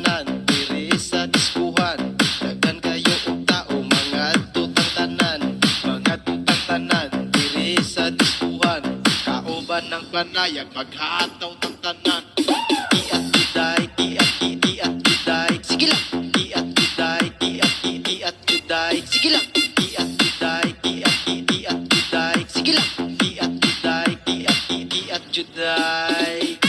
tanan diri sa diskuhan. Daghan kayo og tao mga tutang tanan diri sa diskuhan. Kauban ng panayag maghataw tang tanan. Kiat juday, kiat juday. Sige lang. Kiat juday, kiat juday. Sige lang. Kiat juday, kiat juday. Sige lang. Kiat juday, kiat juday.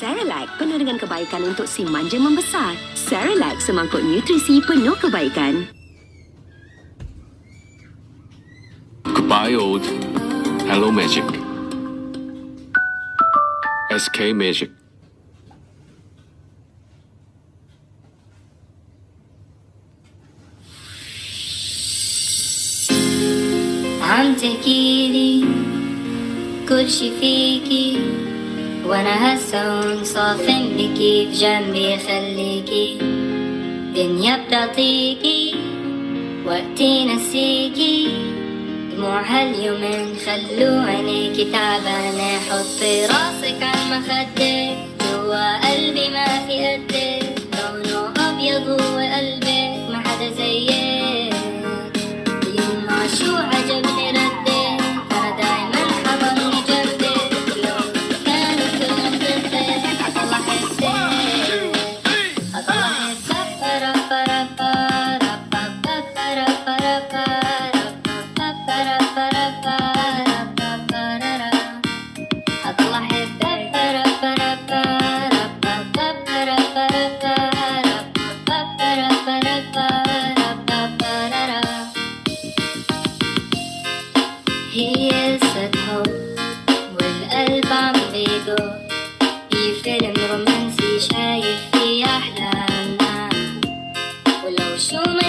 Cerelac penuh dengan kebaikan untuk si manja membesar. Cerelac semangkuk nutrisi penuh kebaikan. Goodbye old Hello Magic. SK Magic. عم تحكيلي كل شي فيكي، وانا هسه صافن بكي بجنبي خليكي. دنيا بتعطيكي وقتي نسيكي، دموع هاليومين خلو عينيكي تعبانة. حطي راسك عالمخدة، جوا قلبي ما في قدك. لونه أبيض هو قلبك، ما حدا زيك. يما شو عجبني ردك، أنا دايما حضني جنبك. لو كانوا كلهم ضدك أطلع حبك، أطلع حبك. ربا ربا ربا ربا ربا ربا ربا ربا ربا ربا. أطلع حبك. ربا ربا ربا ربا ربا ربا ربا ربا ربا. هي قصة حب والقلب عم بيدق، في فيلم رومانسي شايف فيه أحلامنا. ولو شو ما